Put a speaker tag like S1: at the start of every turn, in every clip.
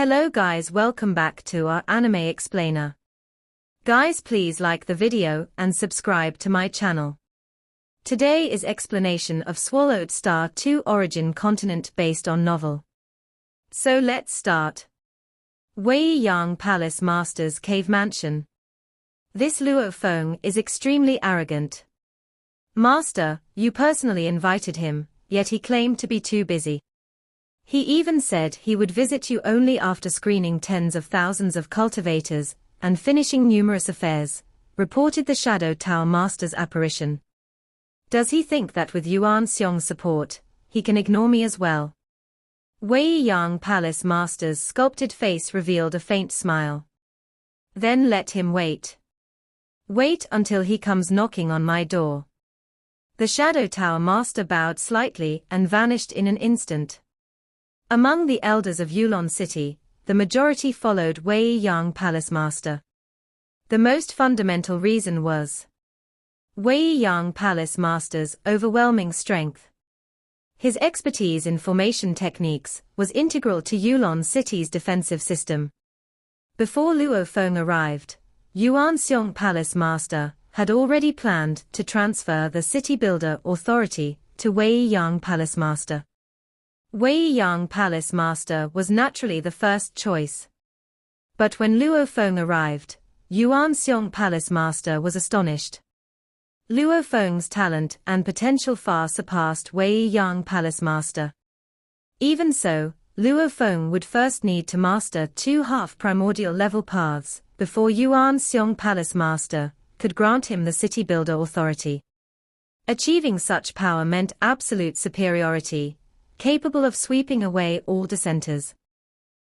S1: Hello guys, welcome back to our anime explainer. Guys, please like the video and subscribe to my channel. Today is explanation of Swallowed Star 2 Origin Continent based on novel. So let's start. Wei Yang Palace Master's Cave Mansion. This Luo Feng is extremely arrogant. Master, you personally invited him, yet he claimed to be too busy. He even said he would visit you only after screening tens of thousands of cultivators and finishing numerous affairs, reported the Shadow Tower Master's apparition. Does he think that with Yuan Xiong's support, he can ignore me as well? Wei Yang Palace Master's sculpted face revealed a faint smile. Then let him wait. Wait until he comes knocking on my door. The Shadow Tower Master bowed slightly and vanished in an instant. Among the elders of Yulon City, the majority followed Wei Yang Palace Master. The most fundamental reason was Wei Yang Palace Master's overwhelming strength. His expertise in formation techniques was integral to Yulon City's defensive system. Before Luo Feng arrived, Yuan Xiong Palace Master had already planned to transfer the city builder authority to Wei Yang Palace Master. Wei Yang Palace Master was naturally the first choice. But when Luo Feng arrived, Yuan Xiong Palace Master was astonished. Luo Feng's talent and potential far surpassed Wei Yang Palace Master. Even so, Luo Feng would first need to master 2 half-primordial level paths before Yuan Xiong Palace Master could grant him the city builder authority. Achieving such power meant absolute superiority, capable of sweeping away all dissenters.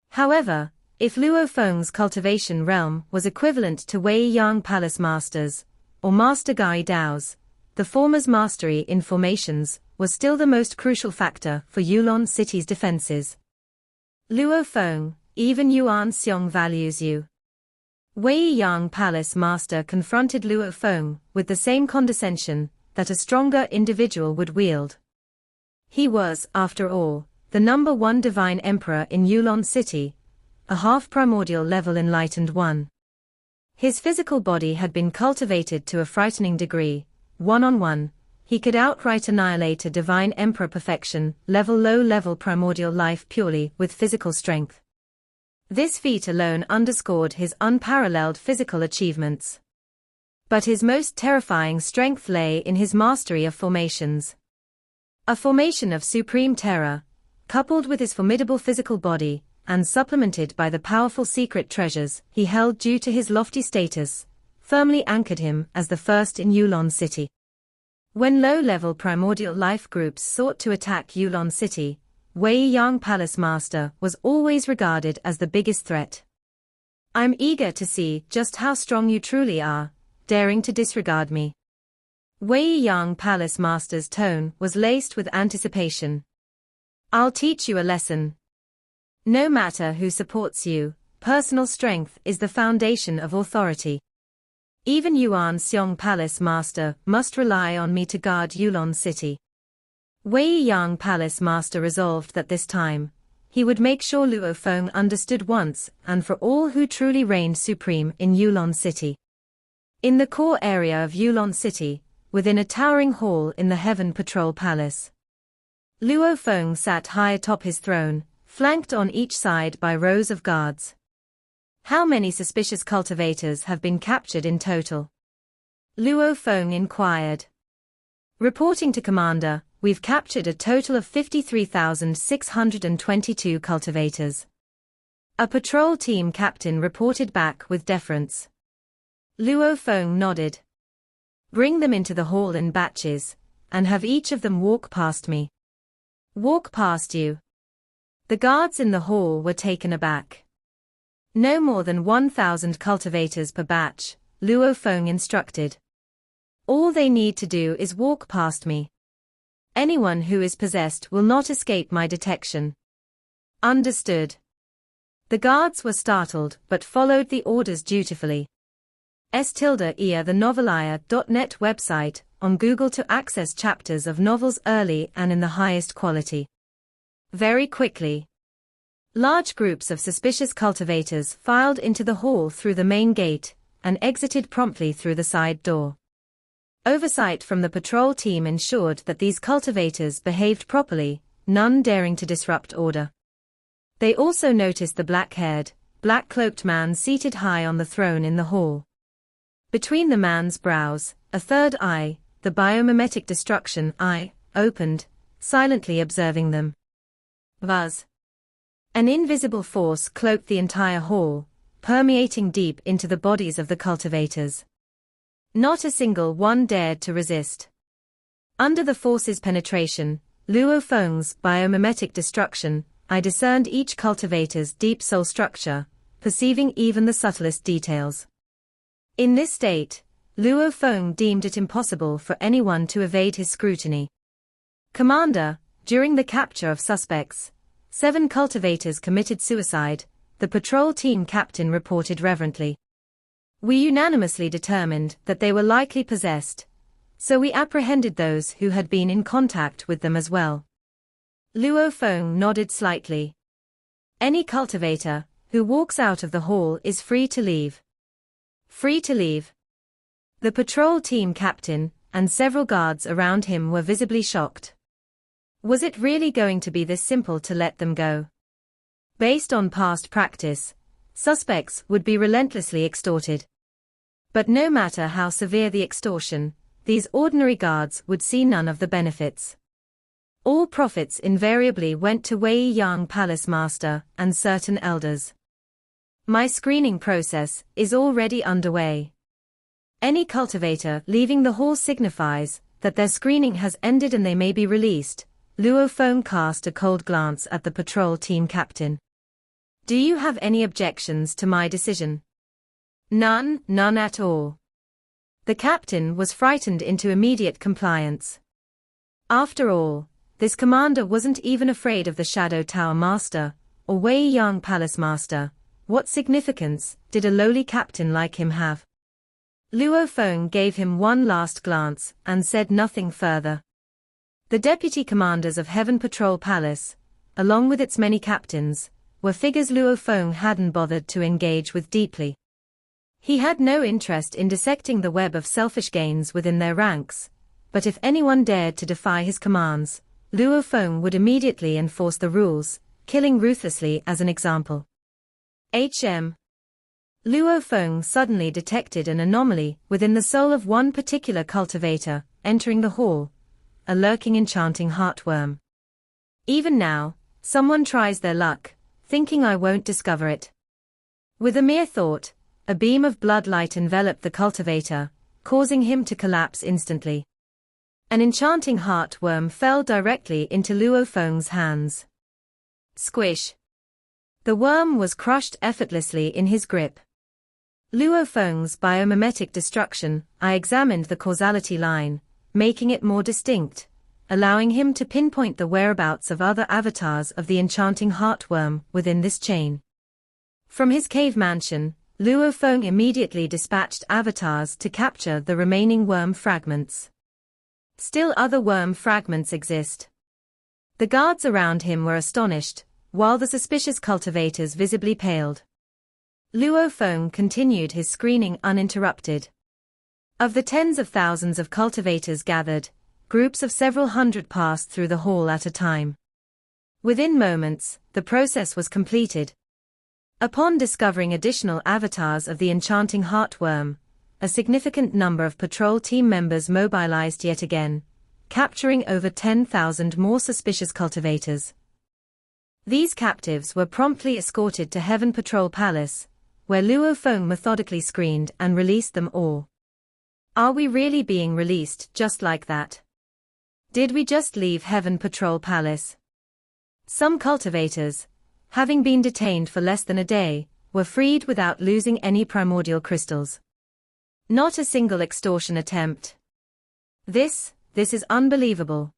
S1: However, if Luo Feng's cultivation realm was equivalent to Wei Yang Palace Master's, or Master Gai Dao's, the former's mastery in formations was still the most crucial factor for Yulon City's defenses. Luo Feng, even Yuan Xiong values you. Wei Yang Palace Master confronted Luo Feng with the same condescension that a stronger individual would wield. He was, after all, the #1 divine emperor in Yulon City, a half-primordial level enlightened one. His physical body had been cultivated to a frightening degree. One-on-one, he could outright annihilate a divine emperor perfection level low-level primordial life purely with physical strength. This feat alone underscored his unparalleled physical achievements. But his most terrifying strength lay in his mastery of formations. A formation of supreme terror, coupled with his formidable physical body, and supplemented by the powerful secret treasures he held due to his lofty status, firmly anchored him as the first in Yulon City. When low-level primordial life groups sought to attack Yulon City, Wei Yang Palace Master was always regarded as the biggest threat. I'm eager to see just how strong you truly are, daring to disregard me. Wei Yang Palace Master's tone was laced with anticipation. I'll teach you a lesson. No matter who supports you, personal strength is the foundation of authority. Even Yuan Xiong Palace Master must rely on me to guard Yulon City. Wei Yang Palace Master resolved that this time, he would make sure Luo Feng understood once and for all who truly reigned supreme in Yulon City. In the core area of Yulon City, within a towering hall in the Heaven Patrol Palace, Luo Feng sat high atop his throne, flanked on each side by rows of guards. How many suspicious cultivators have been captured in total? Luo Feng inquired. Reporting to Commander, we've captured a total of 53,622 cultivators. A patrol team captain reported back with deference. Luo Feng nodded. Bring them into the hall in batches, and have each of them walk past me. Walk past you. The guards in the hall were taken aback. No more than 1,000 cultivators per batch, Luo Feng instructed. All they need to do is walk past me. Anyone who is possessed will not escape my detection. Understood. The guards were startled but followed the orders dutifully. *EA the Novelia.net website on Google to access chapters of novels early and in the highest quality. Very quickly. Large groups of suspicious cultivators filed into the hall through the main gate and exited promptly through the side door. Oversight from the patrol team ensured that these cultivators behaved properly, none daring to disrupt order. They also noticed the black-haired, black-cloaked man seated high on the throne in the hall. Between the man's brows, a third eye, the biomimetic destruction eye, opened, silently observing them. Buzz. An invisible force cloaked the entire hall, permeating deep into the bodies of the cultivators. Not a single one dared to resist. Under the force's penetration, Luo Feng's biomimetic destruction, I discerned each cultivator's deep soul structure, perceiving even the subtlest details. In this state, Luo Feng deemed it impossible for anyone to evade his scrutiny. Commander, during the capture of suspects, 7 cultivators committed suicide, the patrol team captain reported reverently. We unanimously determined that they were likely possessed, so we apprehended those who had been in contact with them as well. Luo Feng nodded slightly. Any cultivator who walks out of the hall is free to leave. Free to leave. The patrol team captain and several guards around him were visibly shocked. Was it really going to be this simple to let them go? Based on past practice, suspects would be relentlessly extorted. But no matter how severe the extortion, these ordinary guards would see none of the benefits. All profits invariably went to Wei Yang Palace Master and certain elders. My screening process is already underway. Any cultivator leaving the hall signifies that their screening has ended and they may be released. Luo Feng cast a cold glance at the patrol team captain. Do you have any objections to my decision? None at all. The captain was frightened into immediate compliance. After all, this commander wasn't even afraid of the Shadow Tower Master, or Wei Yang Palace Master. What significance did a lowly captain like him have? Luo Feng gave him one last glance and said nothing further. The deputy commanders of Heaven Patrol Palace, along with its many captains, were figures Luo Feng hadn't bothered to engage with deeply. He had no interest in dissecting the web of selfish gains within their ranks, but if anyone dared to defy his commands, Luo Feng would immediately enforce the rules, killing ruthlessly as an example. Luo Feng suddenly detected an anomaly within the soul of one particular cultivator, entering the hall, a lurking enchanting heartworm. Even now, someone tries their luck, thinking I won't discover it. With a mere thought, a beam of bloodlight enveloped the cultivator, causing him to collapse instantly. An enchanting heartworm fell directly into Luo Feng's hands. Squish. The worm was crushed effortlessly in his grip. Luo Feng's biomimetic destruction, I examined the causality line, making it more distinct, allowing him to pinpoint the whereabouts of other avatars of the enchanting heartworm within this chain. From his cave mansion, Luo Feng immediately dispatched avatars to capture the remaining worm fragments. Still other worm fragments exist. The guards around him were astonished, while the suspicious cultivators visibly paled. Luo Feng continued his screening uninterrupted. Of the tens of thousands of cultivators gathered, groups of several hundred passed through the hall at a time. Within moments, the process was completed. Upon discovering additional avatars of the enchanting heartworm, a significant number of patrol team members mobilized yet again, capturing over 10,000 more suspicious cultivators. These captives were promptly escorted to Heaven Patrol Palace, where Luo Feng methodically screened and released them all. Are we really being released just like that? Did we just leave Heaven Patrol Palace? Some cultivators, having been detained for less than a day, were freed without losing any primordial crystals. Not a single extortion attempt. This is unbelievable.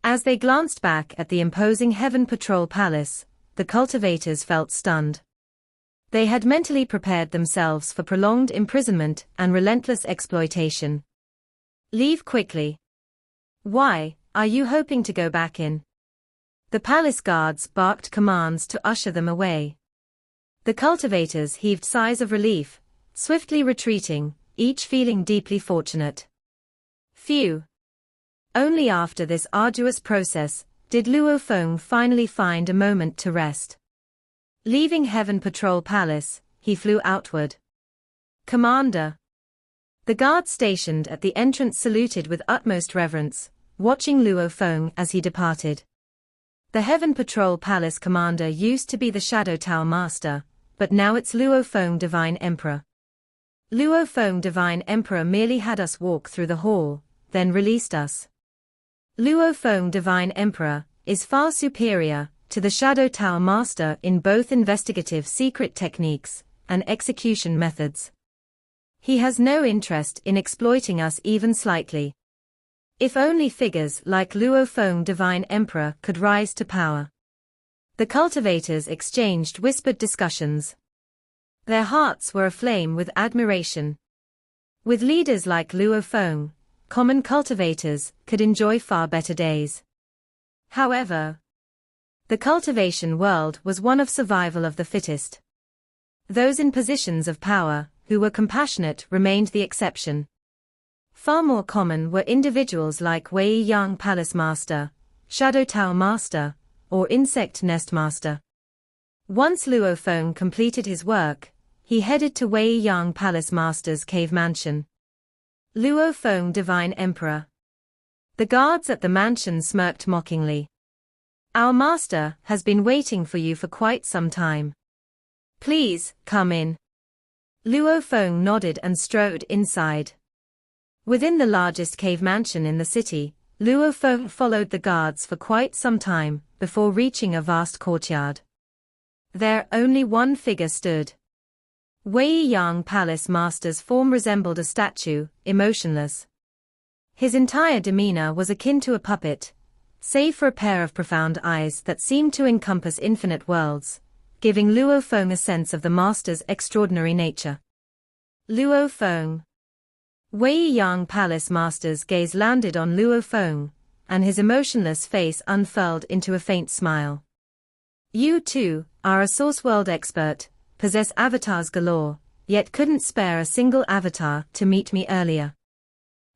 S1: As they glanced back at the imposing Heaven Patrol Palace, the cultivators felt stunned. They had mentally prepared themselves for prolonged imprisonment and relentless exploitation. Leave quickly. Why, are you hoping to go back in? The palace guards barked commands to usher them away. The cultivators heaved sighs of relief, swiftly retreating, each feeling deeply fortunate. Phew! Only after this arduous process did Luo Feng finally find a moment to rest. Leaving Heaven Patrol Palace, he flew outward. Commander! The guards stationed at the entrance saluted with utmost reverence, watching Luo Feng as he departed. The Heaven Patrol Palace commander used to be the Shadow Tower Master, but now it's Luo Feng Divine Emperor. Luo Feng Divine Emperor merely had us walk through the hall, then released us. Luo Feng Divine Emperor is far superior to the Shadow Tower Master in both investigative secret techniques and execution methods. He has no interest in exploiting us even slightly. If only figures like Luo Feng Divine Emperor could rise to power. The cultivators exchanged whispered discussions. Their hearts were aflame with admiration. With leaders like Luo Feng, common cultivators could enjoy far better days. However, the cultivation world was one of survival of the fittest. Those in positions of power, who were compassionate, remained the exception. Far more common were individuals like Wei Yang Palace Master, Shadow Tower Master, or Insect Nest Master. Once Luo Feng completed his work, he headed to Wei Yang Palace Master's cave mansion. Luo Feng Divine Emperor. The guards at the mansion smirked mockingly. Our master has been waiting for you for quite some time. Please, come in. Luo Feng nodded and strode inside. Within the largest cave mansion in the city, Luo Feng followed the guards for quite some time, before reaching a vast courtyard. There only one figure stood. Wei Yang Palace Master's form resembled a statue, emotionless. His entire demeanor was akin to a puppet, save for a pair of profound eyes that seemed to encompass infinite worlds, giving Luo Feng a sense of the master's extraordinary nature. Luo Feng. Wei Yang Palace Master's gaze landed on Luo Feng, and his emotionless face unfurled into a faint smile. You too are a source world expert, possess avatars galore, yet couldn't spare a single avatar to meet me earlier.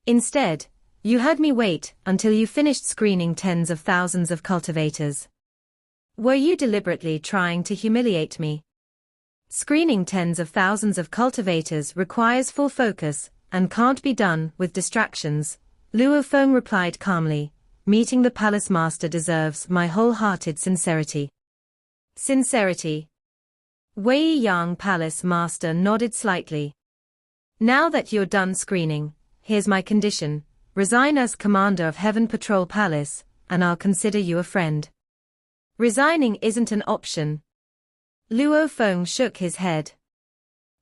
S1: Instead, you had me wait until you finished screening tens of thousands of cultivators. Were you deliberately trying to humiliate me? Screening tens of thousands of cultivators requires full focus and can't be done with distractions, Luo Feng replied calmly. Meeting the palace master deserves my wholehearted sincerity. Sincerity. Wei Yang Palace Master nodded slightly. Now that you're done screening, here's my condition. Resign as commander of Heaven Patrol Palace, and I'll consider you a friend. Resigning isn't an option. Luo Feng shook his head.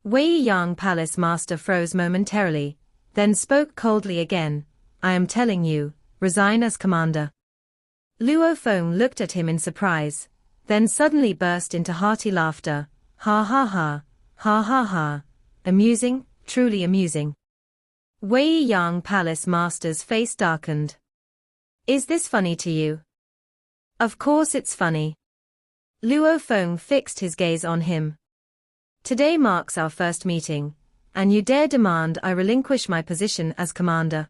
S1: Wei Yang Palace Master froze momentarily, then spoke coldly again. I am telling you, resign as commander. Luo Feng looked at him in surprise, then suddenly burst into hearty laughter. Ha ha ha, ha ha ha. Amusing, truly amusing. Wei Yang Palace Master's face darkened. Is this funny to you? Of course it's funny. Luo Feng fixed his gaze on him. Today marks our first meeting, and you dare demand I relinquish my position as commander.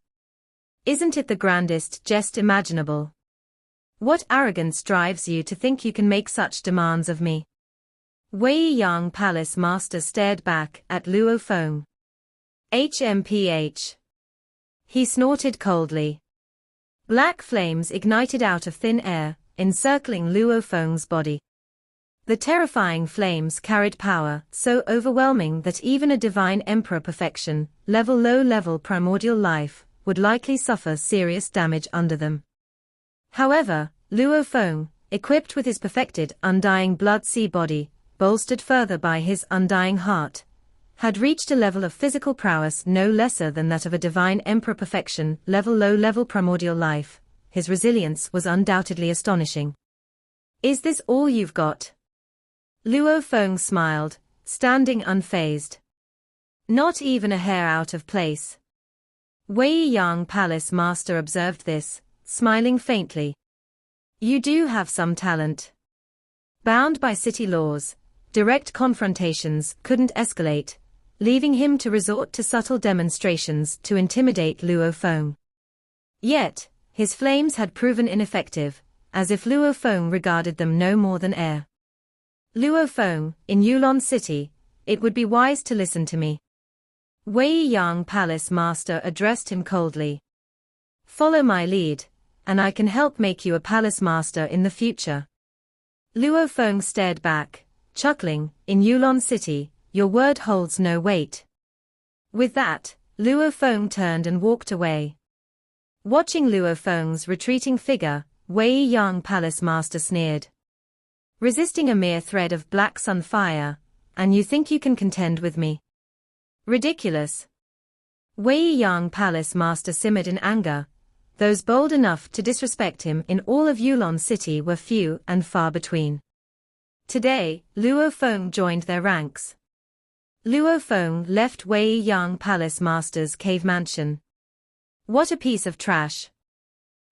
S1: Isn't it the grandest jest imaginable? What arrogance drives you to think you can make such demands of me? Wei Yang Palace Master stared back at Luo Feng. HMPH. He snorted coldly. Black flames ignited out of thin air, encircling Luo Feng's body. The terrifying flames carried power so overwhelming that even a divine emperor perfection, low-level primordial life, would likely suffer serious damage under them. However, Luo Feng, equipped with his perfected undying blood-sea body, bolstered further by his undying heart, had reached a level of physical prowess no lesser than that of a divine emperor perfection, low-level primordial life. His resilience was undoubtedly astonishing. Is this all you've got? Luo Feng smiled, standing unfazed. Not even a hair out of place. Wei Yang Palace Master observed this, smiling faintly. You do have some talent. Bound by city laws, direct confrontations couldn't escalate, leaving him to resort to subtle demonstrations to intimidate Luo Feng. Yet, his flames had proven ineffective, as if Luo Feng regarded them no more than air. Luo Feng, in Yulon City, it would be wise to listen to me. Wei Yang Palace Master addressed him coldly. Follow my lead, and I can help make you a palace master in the future. Luo Feng stared back, chuckling, in Yulon City, your word holds no weight. With that, Luo Feng turned and walked away. Watching Luo Feng's retreating figure, Wei Yang Palace Master sneered. Resisting a mere thread of black sun fire, and you think you can contend with me? Ridiculous. Wei Yang Palace Master simmered in anger. Those bold enough to disrespect him in all of Yulon City were few and far between. Today, Luo Feng joined their ranks. Luo Feng left Wei Yang Palace Master's cave mansion. What a piece of trash.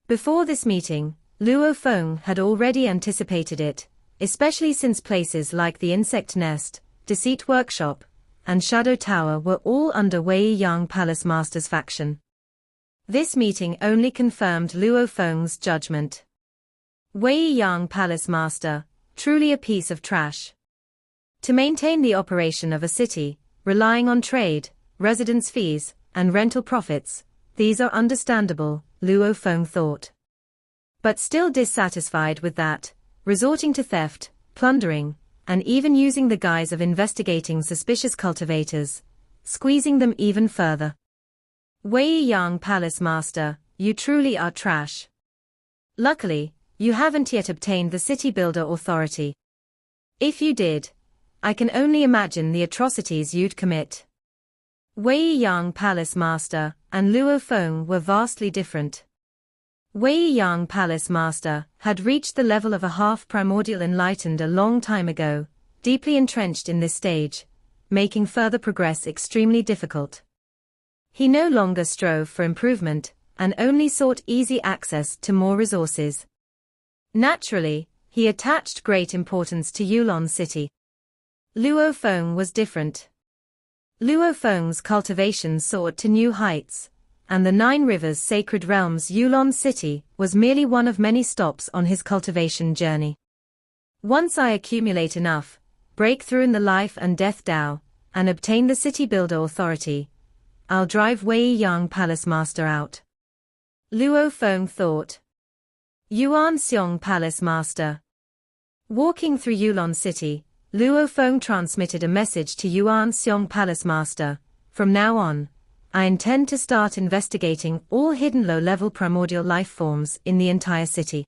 S1: Before this meeting, Luo Feng had already anticipated it, especially since places like the Insect Nest, Deceit Workshop, and Shadow Tower were all under Wei Yang Palace Master's faction. This meeting only confirmed Luo Feng's judgment. Wei Yang Palace Master, truly a piece of trash. To maintain the operation of a city, relying on trade, residence fees, and rental profits, these are understandable, Luo Feng thought. But still dissatisfied with that, resorting to theft, plundering, and even using the guise of investigating suspicious cultivators, squeezing them even further. Wei Yang Palace Master, you truly are trash. Luckily, you haven't yet obtained the City Builder Authority. If you did, I can only imagine the atrocities you'd commit. Wei Yang Palace Master and Luo Feng were vastly different. Wei Yang Palace Master had reached the level of a half-primordial enlightened a long time ago, deeply entrenched in this stage, making further progress extremely difficult. He no longer strove for improvement, and only sought easy access to more resources. Naturally, he attached great importance to Yulon City. Luo Feng was different. Luo Feng's cultivation soared to new heights, and the Nine Rivers Sacred Realms Yulon City was merely one of many stops on his cultivation journey. Once I accumulate enough, break through in the life and death Dao, and obtain the City Builder Authority, I'll drive Wei Yang Palace Master out. Luo Feng thought. Yuan Xiong Palace Master. Walking through Yulon City, Luo Feng transmitted a message to Yuan Xiong Palace Master. From now on, I intend to start investigating all hidden low-level primordial life forms in the entire city.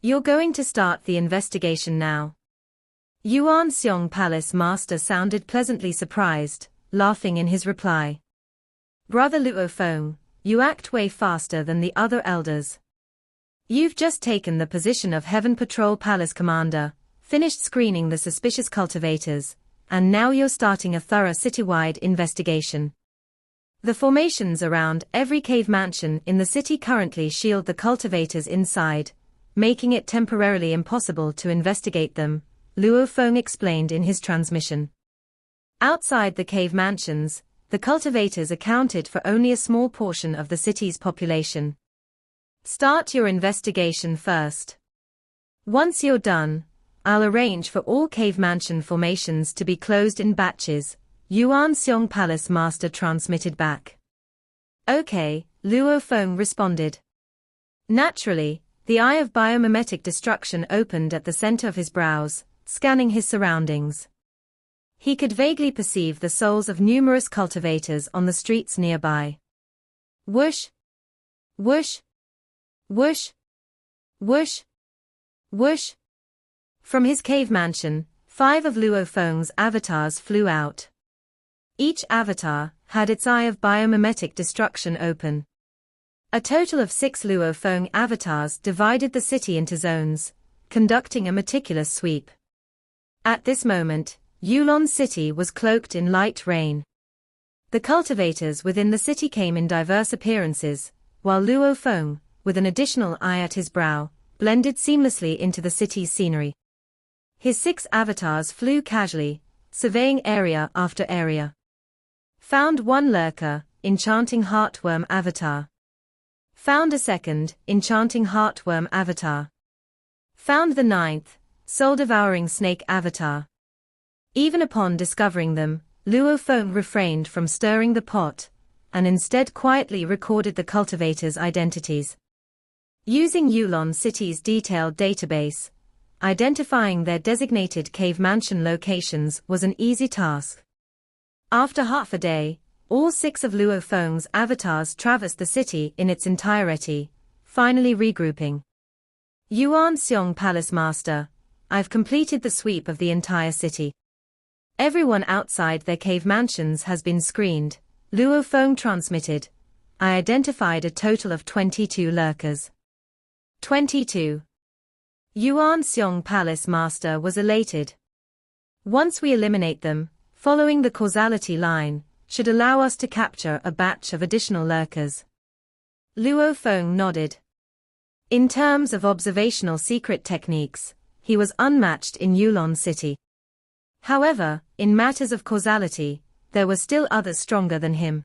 S1: You're going to start the investigation now. Yuan Xiong Palace Master sounded pleasantly surprised, laughing in his reply. Brother Luo Feng, you act way faster than the other elders. You've just taken the position of Heaven Patrol Palace Commander, finished screening the suspicious cultivators, and now you're starting a thorough citywide investigation. The formations around every cave mansion in the city currently shield the cultivators inside, making it temporarily impossible to investigate them, Luo Feng explained in his transmission. Outside the cave mansions, the cultivators accounted for only a small portion of the city's population. Start your investigation first. Once you're done, I'll arrange for all cave mansion formations to be closed in batches, Yuan Xiong Palace Master transmitted back. Okay, Luo Feng responded. Naturally, the eye of biomimetic destruction opened at the center of his brows, scanning his surroundings. He could vaguely perceive the souls of numerous cultivators on the streets nearby. Whoosh! Whoosh! Whoosh! Whoosh! Whoosh! From his cave mansion, 5 of Luo Feng's avatars flew out. Each avatar had its eye of biomimetic destruction open. A total of 6 Luo Feng avatars divided the city into zones, conducting a meticulous sweep. At this moment, Yulon City was cloaked in light rain. The cultivators within the city came in diverse appearances, while Luo Feng, with an additional eye at his brow, blended seamlessly into the city's scenery. His 6 avatars flew casually, surveying area after area. Found 1 lurker, enchanting heartworm avatar. Found a 2nd, enchanting heartworm avatar. Found the 9th, soul-devouring snake avatar. Even upon discovering them, Luo Feng refrained from stirring the pot, and instead quietly recorded the cultivators' identities. Using Yulon City's detailed database, identifying their designated cave mansion locations was an easy task. After half a day, all 6 of Luo Feng's avatars traversed the city in its entirety, finally regrouping. Yuan Xiong Palace Master, I've completed the sweep of the entire city. Everyone outside their cave mansions has been screened, Luo Feng transmitted. I identified a total of 22 lurkers. 22. Yuan Xiong Palace Master was elated. Once we eliminate them, following the causality line, should allow us to capture a batch of additional lurkers. Luo Feng nodded. In terms of observational secret techniques, he was unmatched in Yulon City. However, in matters of causality, there were still others stronger than him.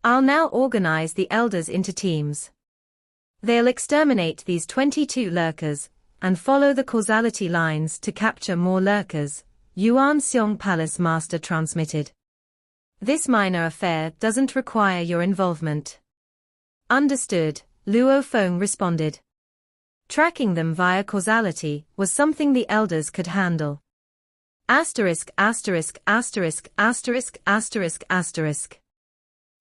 S1: I'll now organize the elders into teams. They'll exterminate these 22 lurkers, and follow the causality lines to capture more lurkers, Yuan Xiong Palace Master transmitted. This minor affair doesn't require your involvement. Understood, Luo Feng responded. Tracking them via causality was something the elders could handle. Asterisk asterisk asterisk asterisk asterisk asterisk.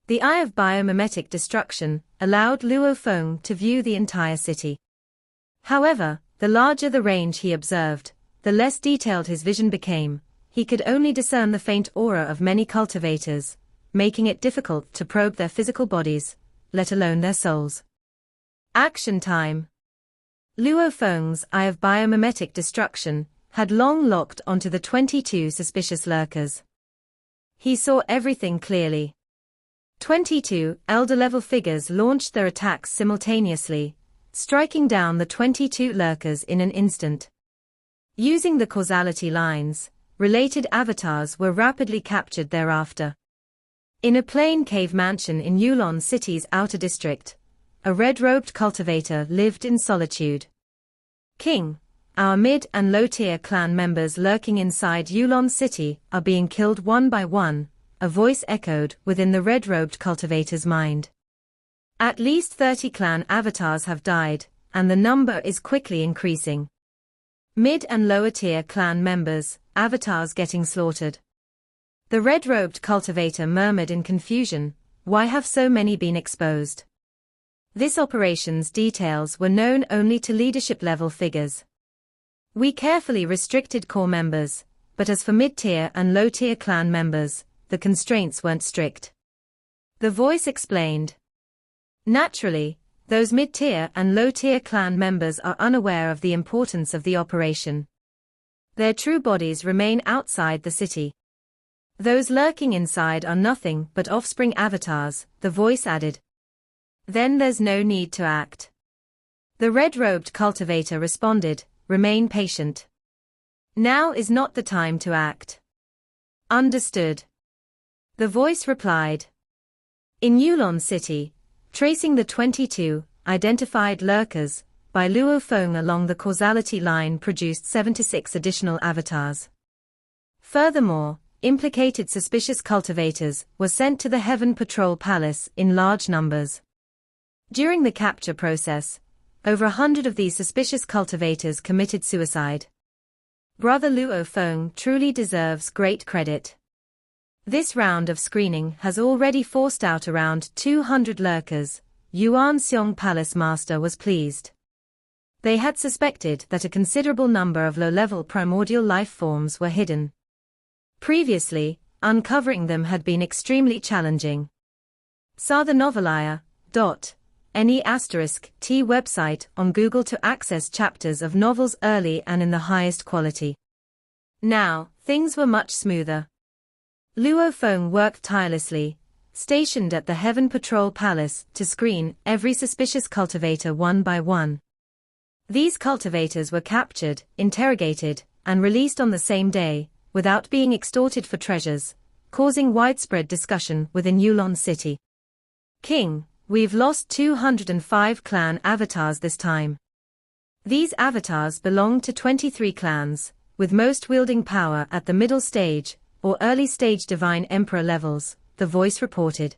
S1: The eye of biomimetic destruction allowed Luo Feng to view the entire city. However, the larger the range he observed, the less detailed his vision became. He could only discern the faint aura of many cultivators, making it difficult to probe their physical bodies, let alone their souls. Action time. Luo Feng's eye of biomimetic destruction had long locked onto the 22 suspicious lurkers. He saw everything clearly. 22 elder-level figures launched their attacks simultaneously, striking down the 22 lurkers in an instant. Using the causality lines, related avatars were rapidly captured thereafter. In a plain cave mansion in Yulon City's outer district, a red-robed cultivator lived in solitude. King, our mid- and low-tier clan members lurking inside Yulon City are being killed one by one, a voice echoed within the red-robed cultivator's mind. At least 30 clan avatars have died, and the number is quickly increasing. Mid- and lower-tier clan members, avatars getting slaughtered. The red-robed cultivator murmured in confusion, why have so many been exposed? This operation's details were known only to leadership-level figures. We carefully restricted core members, but as for mid-tier and low-tier clan members, the constraints weren't strict. The voice explained. Naturally, those mid-tier and low-tier clan members are unaware of the importance of the operation. Their true bodies remain outside the city. Those lurking inside are nothing but offspring avatars, the voice added. Then there's no need to act. The red-robed cultivator responded, remain patient. Now is not the time to act. Understood. The voice replied. In Yulon City, tracing the 22 identified lurkers by Luo Feng along the causality line produced 76 additional avatars. Furthermore, implicated suspicious cultivators were sent to the Heaven Patrol Palace in large numbers. During the capture process, over 100 of these suspicious cultivators committed suicide. Brother Luo Feng truly deserves great credit. This round of screening has already forced out around 200 lurkers. Yuan Xiong Palace Master was pleased. They had suspected that a considerable number of low-level primordial life forms were hidden. Previously, uncovering them had been extremely challenging. Saw the Novelia.ne *T website on Google to access chapters of novels early and in the highest quality. Now, things were much smoother. Luo Feng worked tirelessly, stationed at the Heaven Patrol Palace to screen every suspicious cultivator one by one. These cultivators were captured, interrogated, and released on the same day, without being extorted for treasures, causing widespread discussion within Yulon City. King, we've lost 205 clan avatars this time. These avatars belong to 23 clans, with most wielding power at the middle stage, or early stage divine emperor levels, the voice reported.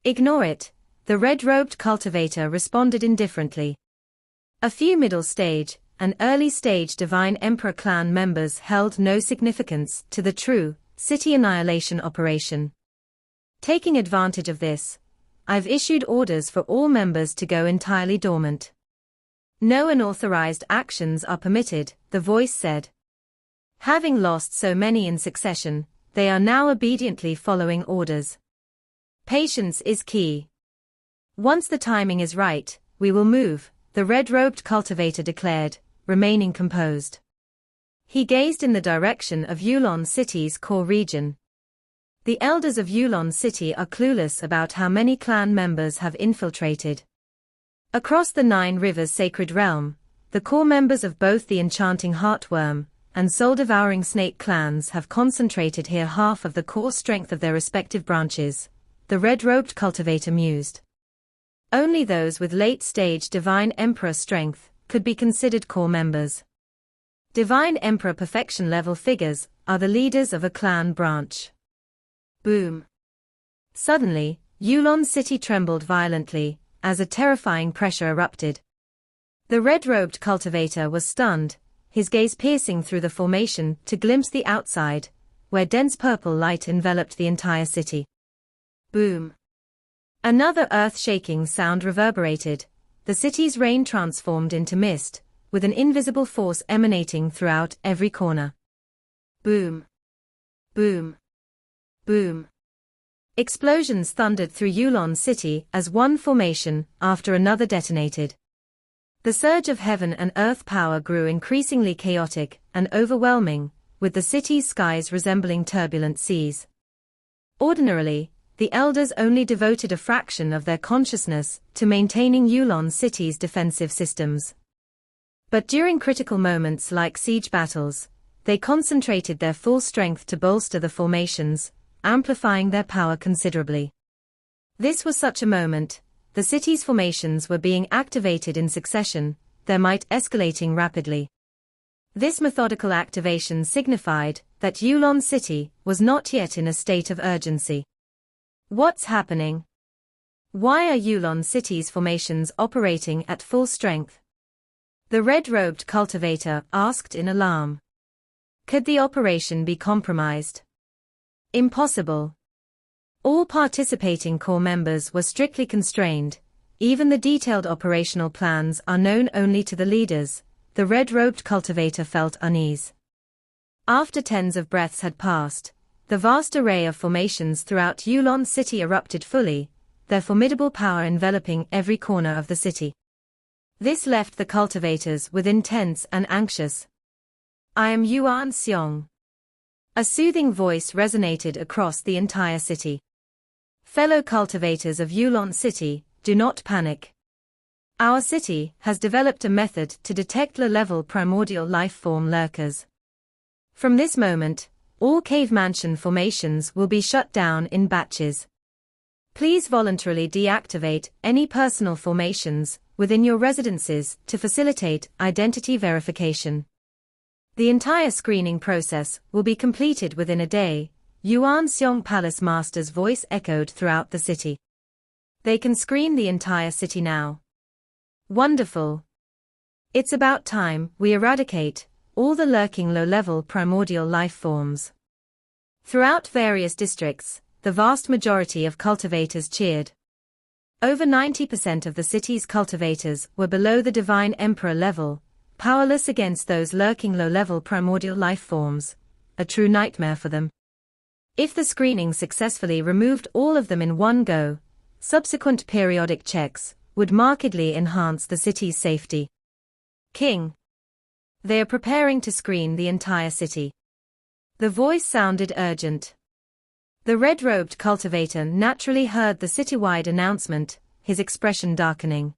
S1: Ignore it, the red-robed cultivator responded indifferently. A few middle stage and early stage divine emperor clan members held no significance to the true city annihilation operation. Taking advantage of this, I've issued orders for all members to go entirely dormant. No unauthorized actions are permitted, the voice said. Having lost so many in succession, they are now obediently following orders. Patience is key. Once the timing is right, we will move, the red-robed cultivator declared, remaining composed. He gazed in the direction of Yulon City's core region. The elders of Yulon City are clueless about how many clan members have infiltrated. Across the 9 Rivers Sacred Realm, the core members of both the Enchanting Heartworm and Soul-Devouring Snake clans have concentrated here half of the core strength of their respective branches, the red-robed cultivator mused. Only those with late-stage Divine Emperor strength could be considered core members. Divine Emperor perfection level figures are the leaders of a clan branch. Boom. Suddenly, Yulon City trembled violently, as a terrifying pressure erupted. The red-robed cultivator was stunned, his gaze piercing through the formation to glimpse the outside, where dense purple light enveloped the entire city. Boom. Another earth-shaking sound reverberated, the city's rain transformed into mist, with an invisible force emanating throughout every corner. Boom. Boom. Boom. Explosions thundered through Yulon City as one formation after another detonated. The surge of heaven and earth power grew increasingly chaotic and overwhelming, with the city's skies resembling turbulent seas. Ordinarily, the elders only devoted a fraction of their consciousness to maintaining Yulon City's defensive systems. But during critical moments like siege battles, they concentrated their full strength to bolster the formations, amplifying their power considerably. This was such a moment. The city's formations were being activated in succession, their might escalating rapidly. This methodical activation signified that Yulon City was not yet in a state of urgency. What's happening? Why are Yulon City's formations operating at full strength? The red-robed cultivator asked in alarm. Could the operation be compromised? Impossible. All participating core members were strictly constrained, even the detailed operational plans are known only to the leaders. The red-robed cultivator felt unease. After tens of breaths had passed, the vast array of formations throughout Yulon City erupted fully, their formidable power enveloping every corner of the city. This left the cultivators within tense and anxious. I am Yuan Xiong. A soothing voice resonated across the entire city. Fellow cultivators of Yulon City, do not panic. Our city has developed a method to detect low-level primordial life form lurkers. From this moment, all cave mansion formations will be shut down in batches. Please voluntarily deactivate any personal formations within your residences to facilitate identity verification. The entire screening process will be completed within a day. Yuan Xiong Palace Master's voice echoed throughout the city. They can screen the entire city now. Wonderful. It's about time we eradicate all the lurking low-level primordial life forms. Throughout various districts, the vast majority of cultivators cheered. Over 90% of the city's cultivators were below the Divine Emperor level, powerless against those lurking low-level primordial life forms, a true nightmare for them. If the screening successfully removed all of them in one go, subsequent periodic checks would markedly enhance the city's safety. King. They are preparing to screen the entire city. The voice sounded urgent. The red-robed cultivator naturally heard the citywide announcement, his expression darkening.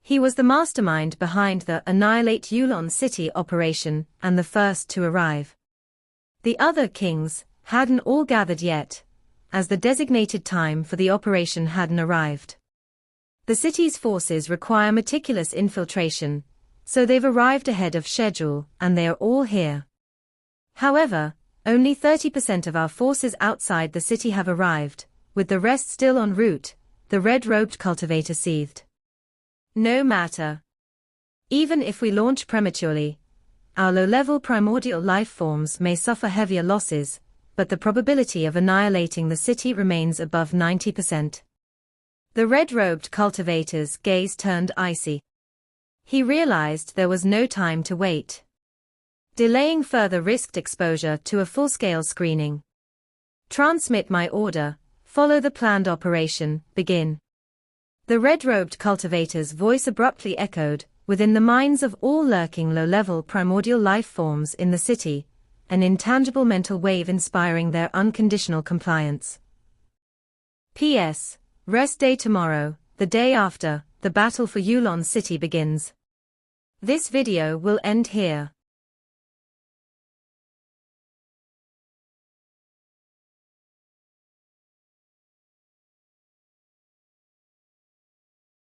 S1: He was the mastermind behind the Annihilate Yulon City operation and the first to arrive. The other kings hadn't all gathered yet, as the designated time for the operation hadn't arrived. The city's forces require meticulous infiltration, so they've arrived ahead of schedule and they are all here. However, only 30% of our forces outside the city have arrived, with the rest still en route, the red-robed cultivator seethed. No matter. Even if we launch prematurely, our low-level primordial life forms may suffer heavier losses, but the probability of annihilating the city remains above 90%. The red-robed cultivator's gaze turned icy. He realized there was no time to wait. Delaying further risked exposure to a full-scale screening. Transmit my order, follow the planned operation, begin. The red-robed cultivator's voice abruptly echoed, within the minds of all lurking low-level primordial life forms in the city, an intangible mental wave inspiring their unconditional compliance. P.S. Rest day tomorrow, the day after, the battle for Yulon City begins. This video will end here.